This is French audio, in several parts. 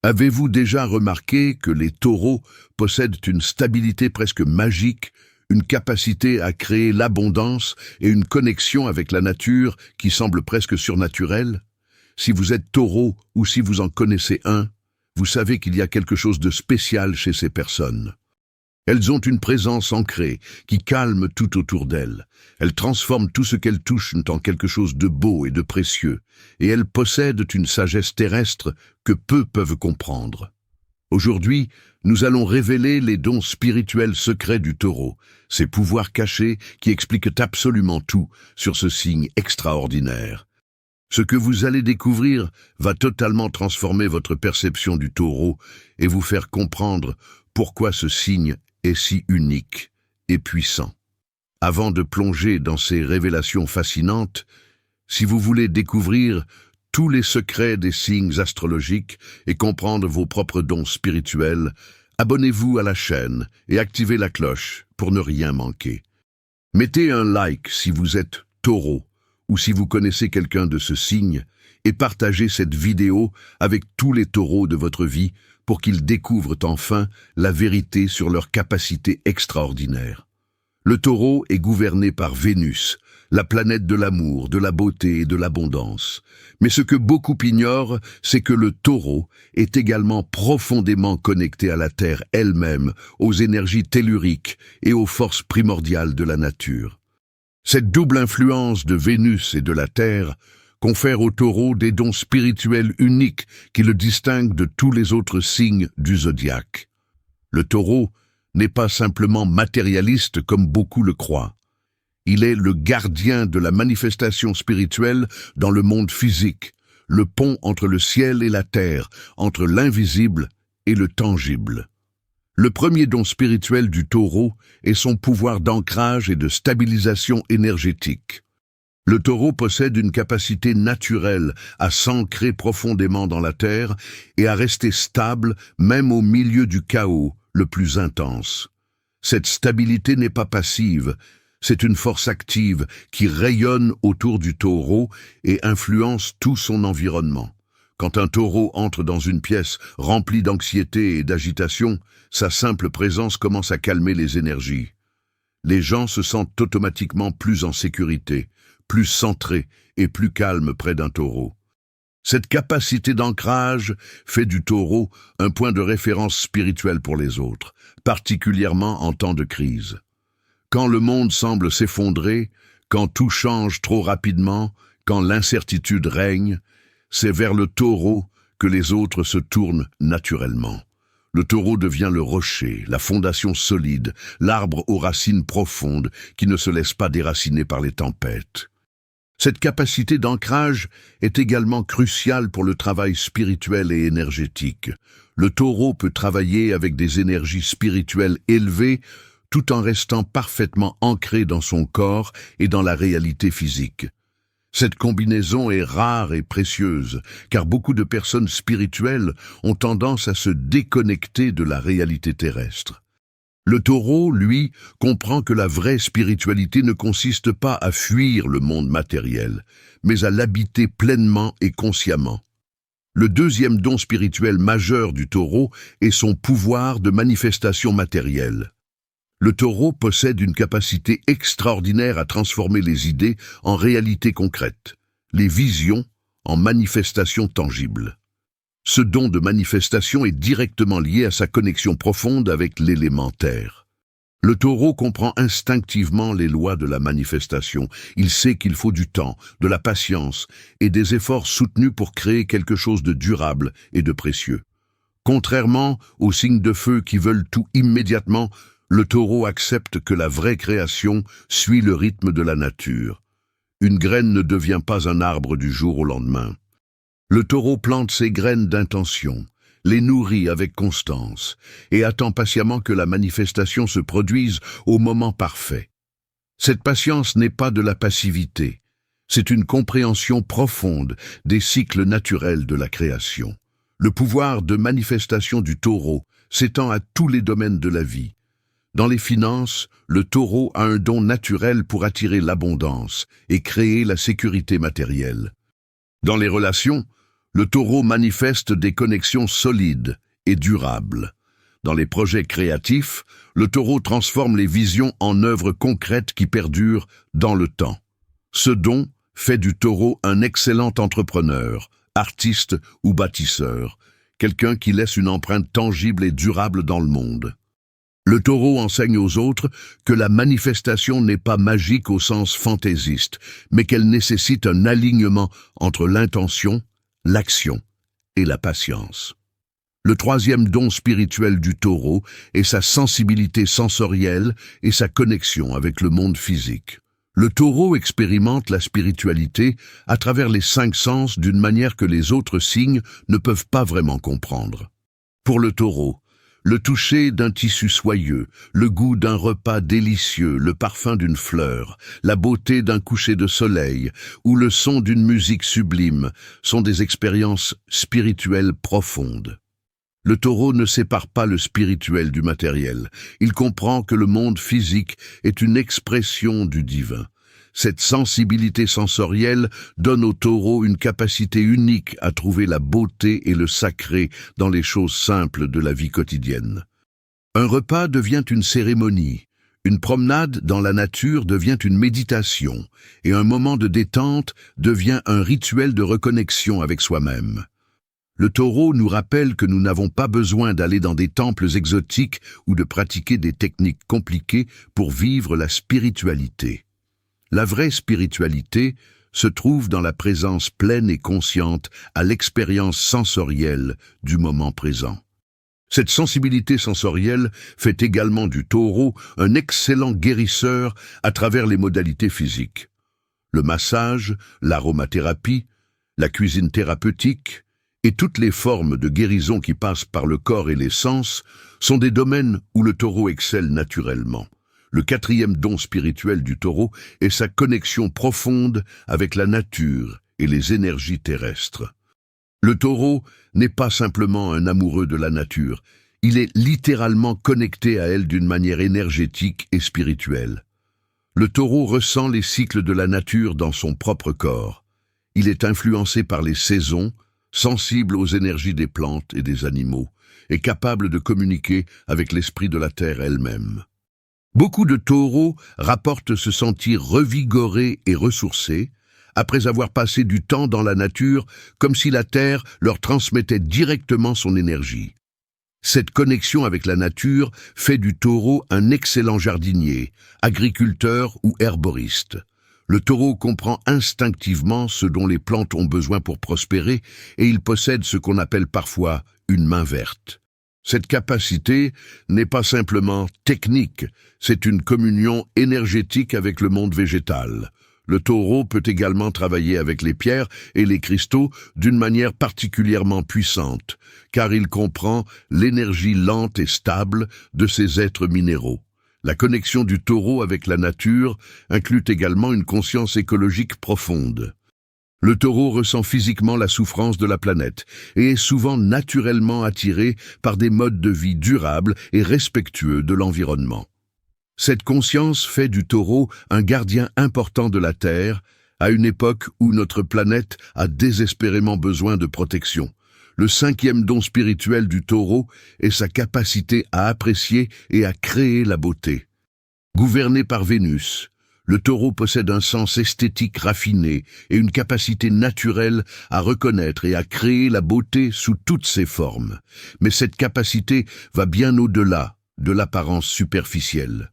Avez-vous déjà remarqué que les taureaux possèdent une stabilité presque magique, une capacité à créer l'abondance et une connexion avec la nature qui semble presque surnaturelle? Si vous êtes taureau ou si vous en connaissez un, vous savez qu'il y a quelque chose de spécial chez ces personnes. Elles ont une présence ancrée qui calme tout autour d'elles. Elles transforment tout ce qu'elles touchent en quelque chose de beau et de précieux, et elles possèdent une sagesse terrestre que peu peuvent comprendre. Aujourd'hui, nous allons révéler les dons spirituels secrets du taureau, ces pouvoirs cachés qui expliquent absolument tout sur ce signe extraordinaire. Ce que vous allez découvrir va totalement transformer votre perception du taureau et vous faire comprendre pourquoi ce signe est si unique et puissant. Avant de plonger dans ces révélations fascinantes, si vous voulez découvrir tous les secrets des signes astrologiques et comprendre vos propres dons spirituels, abonnez-vous à la chaîne et activez la cloche pour ne rien manquer. Mettez un like si vous êtes taureau ou si vous connaissez quelqu'un de ce signe et partagez cette vidéo avec tous les taureaux de votre vie pour qu'ils découvrent enfin la vérité sur leurs capacités extraordinaires. Le taureau est gouverné par Vénus, la planète de l'amour, de la beauté et de l'abondance. Mais ce que beaucoup ignorent, c'est que le taureau est également profondément connecté à la Terre elle-même, aux énergies telluriques et aux forces primordiales de la nature. Cette double influence de Vénus et de la Terre confère au taureau des dons spirituels uniques qui le distinguent de tous les autres signes du zodiaque. Le taureau n'est pas simplement matérialiste comme beaucoup le croient. Il est le gardien de la manifestation spirituelle dans le monde physique, le pont entre le ciel et la terre, entre l'invisible et le tangible. Le premier don spirituel du taureau est son pouvoir d'ancrage et de stabilisation énergétique. Le taureau possède une capacité naturelle à s'ancrer profondément dans la terre et à rester stable même au milieu du chaos le plus intense. Cette stabilité n'est pas passive, c'est une force active qui rayonne autour du taureau et influence tout son environnement. Quand un taureau entre dans une pièce remplie d'anxiété et d'agitation, sa simple présence commence à calmer les énergies. Les gens se sentent automatiquement plus en sécurité, plus centrés et plus calmes près d'un taureau. Cette capacité d'ancrage fait du taureau un point de référence spirituel pour les autres, particulièrement en temps de crise. Quand le monde semble s'effondrer, quand tout change trop rapidement, quand l'incertitude règne, c'est vers le taureau que les autres se tournent naturellement. Le taureau devient le rocher, la fondation solide, l'arbre aux racines profondes qui ne se laisse pas déraciner par les tempêtes. Cette capacité d'ancrage est également cruciale pour le travail spirituel et énergétique. Le taureau peut travailler avec des énergies spirituelles élevées tout en restant parfaitement ancré dans son corps et dans la réalité physique. Cette combinaison est rare et précieuse, car beaucoup de personnes spirituelles ont tendance à se déconnecter de la réalité terrestre. Le taureau, lui, comprend que la vraie spiritualité ne consiste pas à fuir le monde matériel, mais à l'habiter pleinement et consciemment. Le deuxième don spirituel majeur du taureau est son pouvoir de manifestation matérielle. Le taureau possède une capacité extraordinaire à transformer les idées en réalités concrètes, les visions en manifestations tangibles. Ce don de manifestation est directement lié à sa connexion profonde avec l'élément terre. Le taureau comprend instinctivement les lois de la manifestation. Il sait qu'il faut du temps, de la patience et des efforts soutenus pour créer quelque chose de durable et de précieux. Contrairement aux signes de feu qui veulent tout immédiatement, le taureau accepte que la vraie création suit le rythme de la nature. Une graine ne devient pas un arbre du jour au lendemain. Le taureau plante ses graines d'intention, les nourrit avec constance et attend patiemment que la manifestation se produise au moment parfait. Cette patience n'est pas de la passivité, c'est une compréhension profonde des cycles naturels de la création. Le pouvoir de manifestation du taureau s'étend à tous les domaines de la vie. Dans les finances, le taureau a un don naturel pour attirer l'abondance et créer la sécurité matérielle. Dans les relations, Le taureau manifeste des connexions solides et durables. Dans les projets créatifs, le taureau transforme les visions en œuvres concrètes qui perdurent dans le temps. Ce don fait du taureau un excellent entrepreneur, artiste ou bâtisseur, quelqu'un qui laisse une empreinte tangible et durable dans le monde. Le taureau enseigne aux autres que la manifestation n'est pas magique au sens fantaisiste, mais qu'elle nécessite un alignement entre l'intention, l'action et la patience. Le troisième don spirituel du taureau est sa sensibilité sensorielle et sa connexion avec le monde physique. Le taureau expérimente la spiritualité à travers les 5 sens d'une manière que les autres signes ne peuvent pas vraiment comprendre. Pour le taureau, le toucher d'un tissu soyeux, le goût d'un repas délicieux, le parfum d'une fleur, la beauté d'un coucher de soleil ou le son d'une musique sublime sont des expériences spirituelles profondes. Le taureau ne sépare pas le spirituel du matériel. Il comprend que le monde physique est une expression du divin. Cette sensibilité sensorielle donne au taureau une capacité unique à trouver la beauté et le sacré dans les choses simples de la vie quotidienne. Un repas devient une cérémonie, une promenade dans la nature devient une méditation, et un moment de détente devient un rituel de reconnexion avec soi-même. Le taureau nous rappelle que nous n'avons pas besoin d'aller dans des temples exotiques ou de pratiquer des techniques compliquées pour vivre la spiritualité. La vraie spiritualité se trouve dans la présence pleine et consciente à l'expérience sensorielle du moment présent. Cette sensibilité sensorielle fait également du taureau un excellent guérisseur à travers les modalités physiques. Le massage, l'aromathérapie, la cuisine thérapeutique et toutes les formes de guérison qui passent par le corps et les sens sont des domaines où le taureau excelle naturellement. Le 4e don spirituel du taureau est sa connexion profonde avec la nature et les énergies terrestres. Le taureau n'est pas simplement un amoureux de la nature, il est littéralement connecté à elle d'une manière énergétique et spirituelle. Le taureau ressent les cycles de la nature dans son propre corps. Il est influencé par les saisons, sensible aux énergies des plantes et des animaux, et capable de communiquer avec l'esprit de la terre elle-même. Beaucoup de taureaux rapportent se sentir revigorés et ressourcés, après avoir passé du temps dans la nature, comme si la terre leur transmettait directement son énergie. Cette connexion avec la nature fait du taureau un excellent jardinier, agriculteur ou herboriste. Le taureau comprend instinctivement ce dont les plantes ont besoin pour prospérer et il possède ce qu'on appelle parfois une main verte. Cette capacité n'est pas simplement technique, c'est une communion énergétique avec le monde végétal. Le taureau peut également travailler avec les pierres et les cristaux d'une manière particulièrement puissante, car il comprend l'énergie lente et stable de ces êtres minéraux. La connexion du taureau avec la nature inclut également une conscience écologique profonde. Le taureau ressent physiquement la souffrance de la planète et est souvent naturellement attiré par des modes de vie durables et respectueux de l'environnement. Cette conscience fait du taureau un gardien important de la Terre, à une époque où notre planète a désespérément besoin de protection. Le 5e don spirituel du taureau est sa capacité à apprécier et à créer la beauté. Gouverné par Vénus, le taureau possède un sens esthétique raffiné et une capacité naturelle à reconnaître et à créer la beauté sous toutes ses formes. Mais cette capacité va bien au-delà de l'apparence superficielle.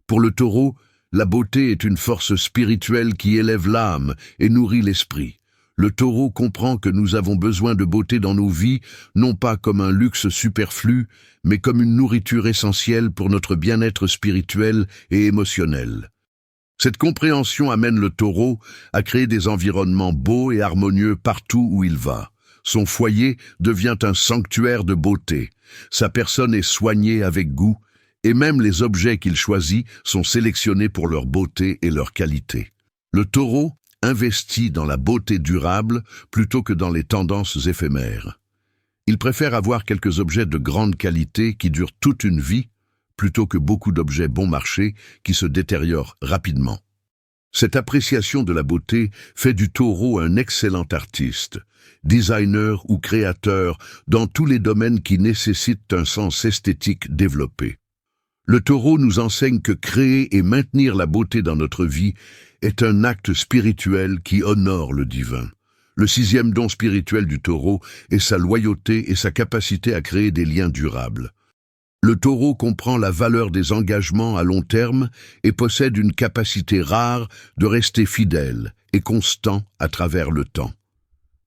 Pour le taureau, la beauté est une force spirituelle qui élève l'âme et nourrit l'esprit. Le taureau comprend que nous avons besoin de beauté dans nos vies, non pas comme un luxe superflu, mais comme une nourriture essentielle pour notre bien-être spirituel et émotionnel. Cette compréhension amène le taureau à créer des environnements beaux et harmonieux partout où il va. Son foyer devient un sanctuaire de beauté. Sa personne est soignée avec goût, et même les objets qu'il choisit sont sélectionnés pour leur beauté et leur qualité. Le taureau investit dans la beauté durable plutôt que dans les tendances éphémères. Il préfère avoir quelques objets de grande qualité qui durent toute une vie, plutôt que beaucoup d'objets bon marché qui se détériorent rapidement. Cette appréciation de la beauté fait du taureau un excellent artiste, designer ou créateur dans tous les domaines qui nécessitent un sens esthétique développé. Le taureau nous enseigne que créer et maintenir la beauté dans notre vie est un acte spirituel qui honore le divin. Le sixième don spirituel du taureau est sa loyauté et sa capacité à créer des liens durables. Le taureau comprend la valeur des engagements à long terme et possède une capacité rare de rester fidèle et constant à travers le temps.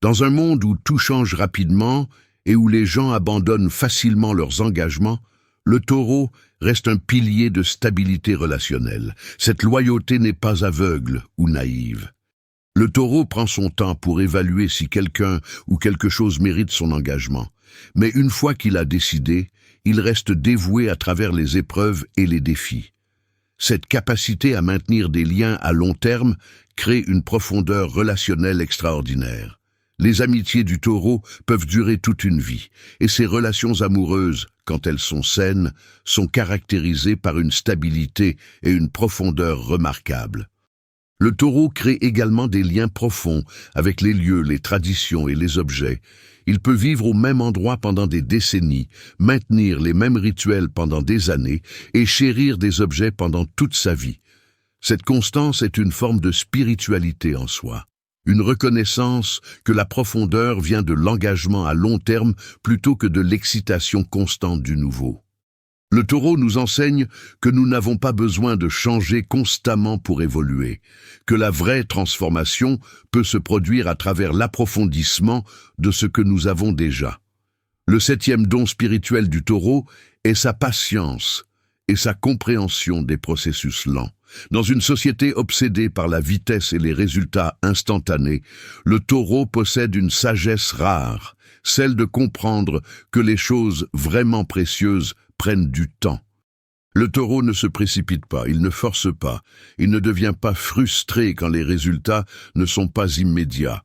Dans un monde où tout change rapidement et où les gens abandonnent facilement leurs engagements, le taureau reste un pilier de stabilité relationnelle. Cette loyauté n'est pas aveugle ou naïve. Le taureau prend son temps pour évaluer si quelqu'un ou quelque chose mérite son engagement. Mais une fois qu'il a décidé, il reste dévoué à travers les épreuves et les défis. Cette capacité à maintenir des liens à long terme crée une profondeur relationnelle extraordinaire. Les amitiés du taureau peuvent durer toute une vie, et ces relations amoureuses, quand elles sont saines, sont caractérisées par une stabilité et une profondeur remarquables. Le taureau crée également des liens profonds avec les lieux, les traditions et les objets. Il peut vivre au même endroit pendant des décennies, maintenir les mêmes rituels pendant des années et chérir des objets pendant toute sa vie. Cette constance est une forme de spiritualité en soi, une reconnaissance que la profondeur vient de l'engagement à long terme plutôt que de l'excitation constante du nouveau. Le taureau nous enseigne que nous n'avons pas besoin de changer constamment pour évoluer, que la vraie transformation peut se produire à travers l'approfondissement de ce que nous avons déjà. Le septième don spirituel du taureau est sa patience et sa compréhension des processus lents. Dans une société obsédée par la vitesse et les résultats instantanés, le taureau possède une sagesse rare, celle de comprendre que les choses vraiment précieuses prennent du temps. Le taureau ne se précipite pas, il ne force pas, il ne devient pas frustré quand les résultats ne sont pas immédiats.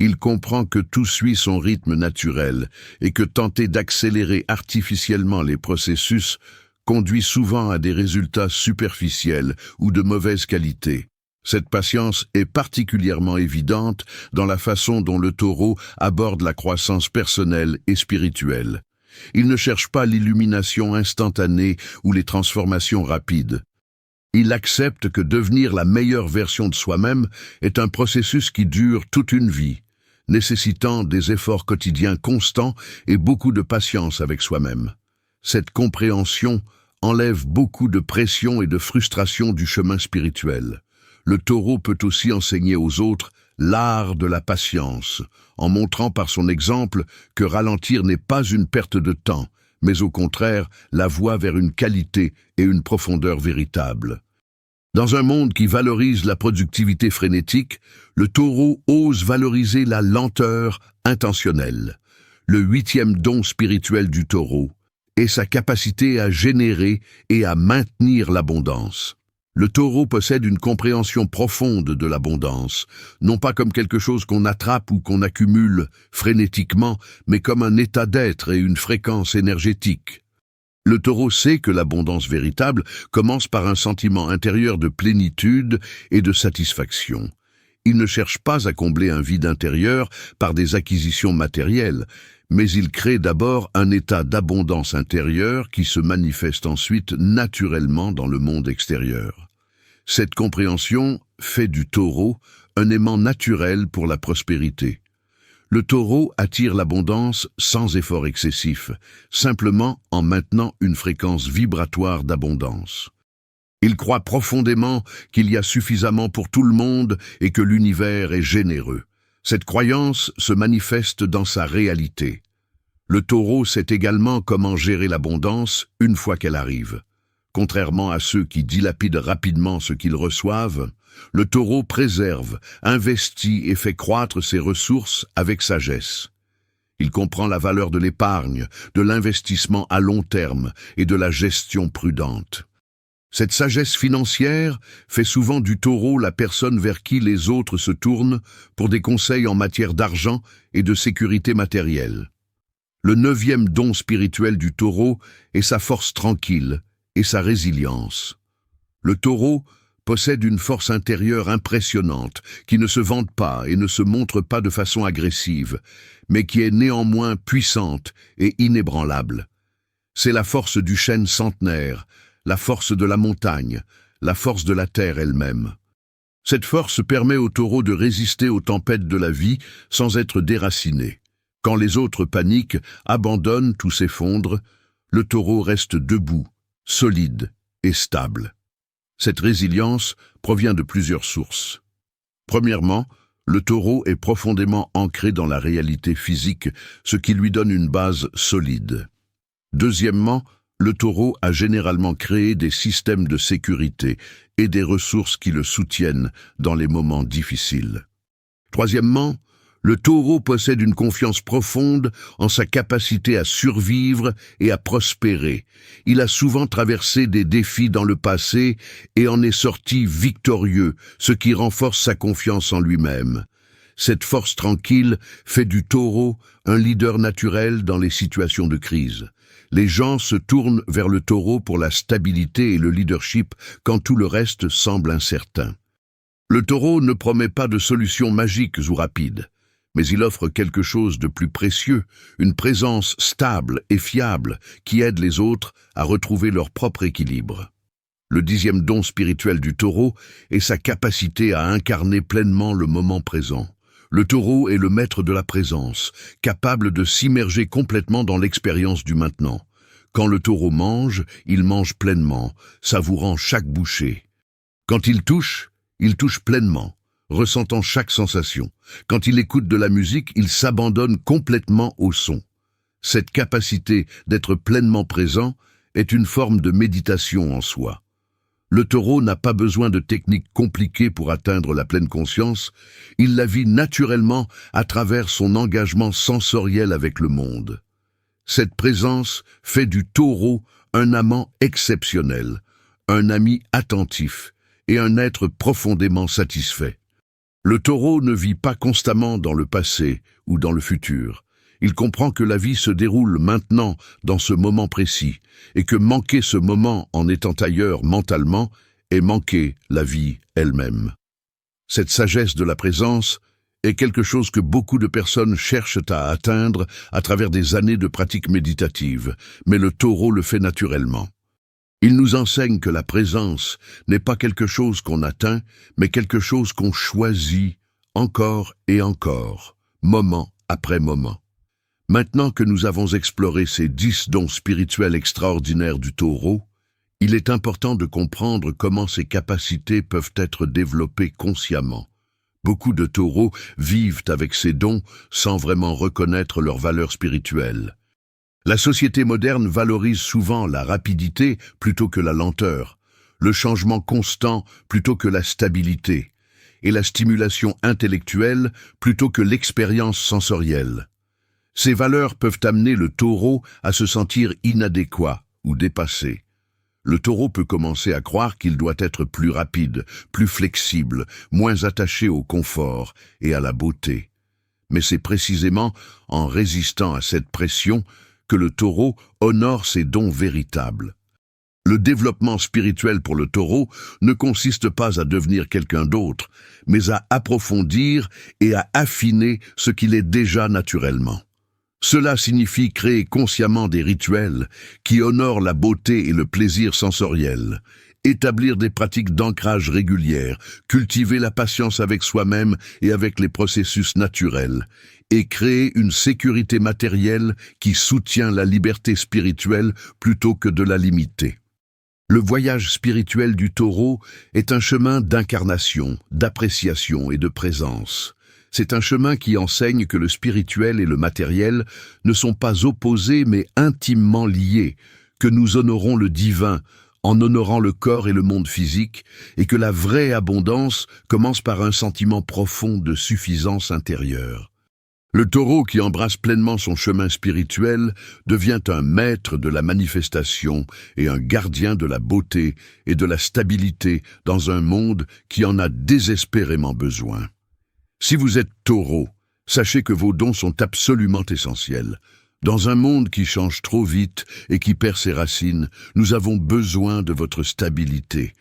Il comprend que tout suit son rythme naturel et que tenter d'accélérer artificiellement les processus conduit souvent à des résultats superficiels ou de mauvaise qualité. Cette patience est particulièrement évidente dans la façon dont le taureau aborde la croissance personnelle et spirituelle. Il ne cherche pas l'illumination instantanée ou les transformations rapides. Il accepte que devenir la meilleure version de soi-même est un processus qui dure toute une vie, nécessitant des efforts quotidiens constants et beaucoup de patience avec soi-même. Cette compréhension enlève beaucoup de pression et de frustration du chemin spirituel. Le taureau peut aussi enseigner aux autres l'art de la patience, en montrant par son exemple que ralentir n'est pas une perte de temps, mais au contraire la voie vers une qualité et une profondeur véritables. Dans un monde qui valorise la productivité frénétique, le taureau ose valoriser la lenteur intentionnelle. Le huitième don spirituel du taureau est sa capacité à générer et à maintenir l'abondance. Le taureau possède une compréhension profonde de l'abondance, non pas comme quelque chose qu'on attrape ou qu'on accumule frénétiquement, mais comme un état d'être et une fréquence énergétique. Le taureau sait que l'abondance véritable commence par un sentiment intérieur de plénitude et de satisfaction. Il ne cherche pas à combler un vide intérieur par des acquisitions matérielles, mais il crée d'abord un état d'abondance intérieure qui se manifeste ensuite naturellement dans le monde extérieur. Cette compréhension fait du taureau un aimant naturel pour la prospérité. Le taureau attire l'abondance sans effort excessif, simplement en maintenant une fréquence vibratoire d'abondance. Il croit profondément qu'il y a suffisamment pour tout le monde et que l'univers est généreux. Cette croyance se manifeste dans sa réalité. Le taureau sait également comment gérer l'abondance une fois qu'elle arrive. Contrairement à ceux qui dilapident rapidement ce qu'ils reçoivent, le taureau préserve, investit et fait croître ses ressources avec sagesse. Il comprend la valeur de l'épargne, de l'investissement à long terme et de la gestion prudente. Cette sagesse financière fait souvent du taureau la personne vers qui les autres se tournent pour des conseils en matière d'argent et de sécurité matérielle. Le neuvième don spirituel du taureau est sa force tranquille et sa résilience. Le taureau possède une force intérieure impressionnante, qui ne se vante pas et ne se montre pas de façon agressive, mais qui est néanmoins puissante et inébranlable. C'est la force du chêne centenaire, la force de la montagne, la force de la terre elle-même. Cette force permet au taureau de résister aux tempêtes de la vie sans être déraciné. Quand les autres paniquent, abandonnent ou s'effondrent, le taureau reste debout, solide et stable. Cette résilience provient de plusieurs sources. Premièrement, le taureau est profondément ancré dans la réalité physique, ce qui lui donne une base solide. Deuxièmement, le taureau a généralement créé des systèmes de sécurité et des ressources qui le soutiennent dans les moments difficiles. Troisièmement, le taureau possède une confiance profonde en sa capacité à survivre et à prospérer. Il a souvent traversé des défis dans le passé et en est sorti victorieux, ce qui renforce sa confiance en lui-même. Cette force tranquille fait du taureau un leader naturel dans les situations de crise. Les gens se tournent vers le taureau pour la stabilité et le leadership quand tout le reste semble incertain. Le taureau ne promet pas de solutions magiques ou rapides, mais il offre quelque chose de plus précieux, une présence stable et fiable qui aide les autres à retrouver leur propre équilibre. Le 10e don spirituel du taureau est sa capacité à incarner pleinement le moment présent. Le taureau est le maître de la présence, capable de s'immerger complètement dans l'expérience du maintenant. Quand le taureau mange, il mange pleinement, savourant chaque bouchée. Quand il touche pleinement, ressentant chaque sensation. Quand il écoute de la musique, il s'abandonne complètement au son. Cette capacité d'être pleinement présent est une forme de méditation en soi. Le taureau n'a pas besoin de techniques compliquées pour atteindre la pleine conscience, il la vit naturellement à travers son engagement sensoriel avec le monde. Cette présence fait du taureau un amant exceptionnel, un ami attentif et un être profondément satisfait. Le taureau ne vit pas constamment dans le passé ou dans le futur. Il comprend que la vie se déroule maintenant, dans ce moment précis, et que manquer ce moment en étant ailleurs mentalement est manquer la vie elle-même. Cette sagesse de la présence est quelque chose que beaucoup de personnes cherchent à atteindre à travers des années de pratique méditative, mais le taureau le fait naturellement. Il nous enseigne que la présence n'est pas quelque chose qu'on atteint, mais quelque chose qu'on choisit encore et encore, moment après moment. Maintenant que nous avons exploré ces 10 dons spirituels extraordinaires du taureau, il est important de comprendre comment ces capacités peuvent être développées consciemment. Beaucoup de taureaux vivent avec ces dons sans vraiment reconnaître leur valeur spirituelle. La société moderne valorise souvent la rapidité plutôt que la lenteur, le changement constant plutôt que la stabilité, et la stimulation intellectuelle plutôt que l'expérience sensorielle. Ces valeurs peuvent amener le taureau à se sentir inadéquat ou dépassé. Le taureau peut commencer à croire qu'il doit être plus rapide, plus flexible, moins attaché au confort et à la beauté. Mais c'est précisément en résistant à cette pression que le taureau honore ses dons véritables. Le développement spirituel pour le taureau ne consiste pas à devenir quelqu'un d'autre, mais à approfondir et à affiner ce qu'il est déjà naturellement. Cela signifie créer consciemment des rituels qui honorent la beauté et le plaisir sensoriel, établir des pratiques d'ancrage régulières, cultiver la patience avec soi-même et avec les processus naturels, et créer une sécurité matérielle qui soutient la liberté spirituelle plutôt que de la limiter. Le voyage spirituel du taureau est un chemin d'incarnation, d'appréciation et de présence. C'est un chemin qui enseigne que le spirituel et le matériel ne sont pas opposés mais intimement liés, que nous honorons le divin en honorant le corps et le monde physique, et que la vraie abondance commence par un sentiment profond de suffisance intérieure. Le taureau qui embrasse pleinement son chemin spirituel devient un maître de la manifestation et un gardien de la beauté et de la stabilité dans un monde qui en a désespérément besoin. Si vous êtes taureau, sachez que vos dons sont absolument essentiels. Dans un monde qui change trop vite et qui perd ses racines, nous avons besoin de votre stabilité.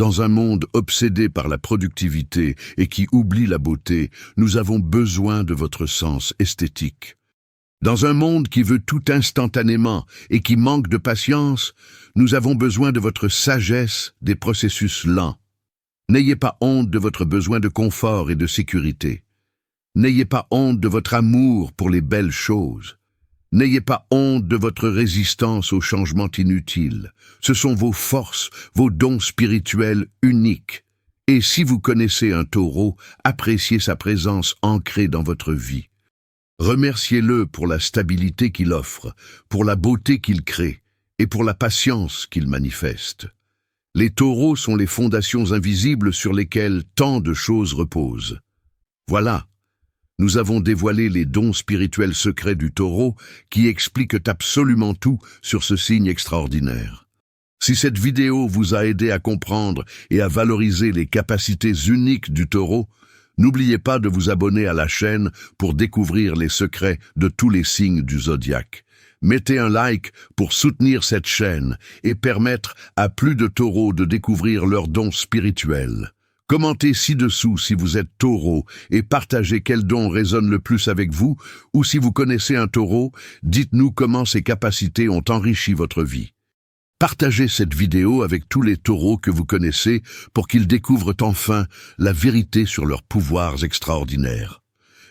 Dans un monde obsédé par la productivité et qui oublie la beauté, nous avons besoin de votre sens esthétique. Dans un monde qui veut tout instantanément et qui manque de patience, nous avons besoin de votre sagesse des processus lents. N'ayez pas honte de votre besoin de confort et de sécurité. N'ayez pas honte de votre amour pour les belles choses. N'ayez pas honte de votre résistance aux changements inutiles. Ce sont vos forces, vos dons spirituels uniques. Et si vous connaissez un taureau, appréciez sa présence ancrée dans votre vie. Remerciez-le pour la stabilité qu'il offre, pour la beauté qu'il crée et pour la patience qu'il manifeste. Les taureaux sont les fondations invisibles sur lesquelles tant de choses reposent. Voilà. Nous avons dévoilé les dons spirituels secrets du taureau qui expliquent absolument tout sur ce signe extraordinaire. Si cette vidéo vous a aidé à comprendre et à valoriser les capacités uniques du taureau, n'oubliez pas de vous abonner à la chaîne pour découvrir les secrets de tous les signes du zodiaque. Mettez un like pour soutenir cette chaîne et permettre à plus de taureaux de découvrir leurs dons spirituels. Commentez ci-dessous si vous êtes taureau et partagez quel don résonne le plus avec vous, ou si vous connaissez un taureau, dites-nous comment ces capacités ont enrichi votre vie. Partagez cette vidéo avec tous les taureaux que vous connaissez pour qu'ils découvrent enfin la vérité sur leurs pouvoirs extraordinaires.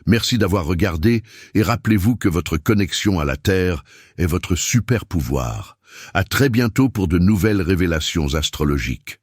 Merci d'avoir regardé et rappelez-vous que votre connexion à la Terre est votre super pouvoir. À très bientôt pour de nouvelles révélations astrologiques.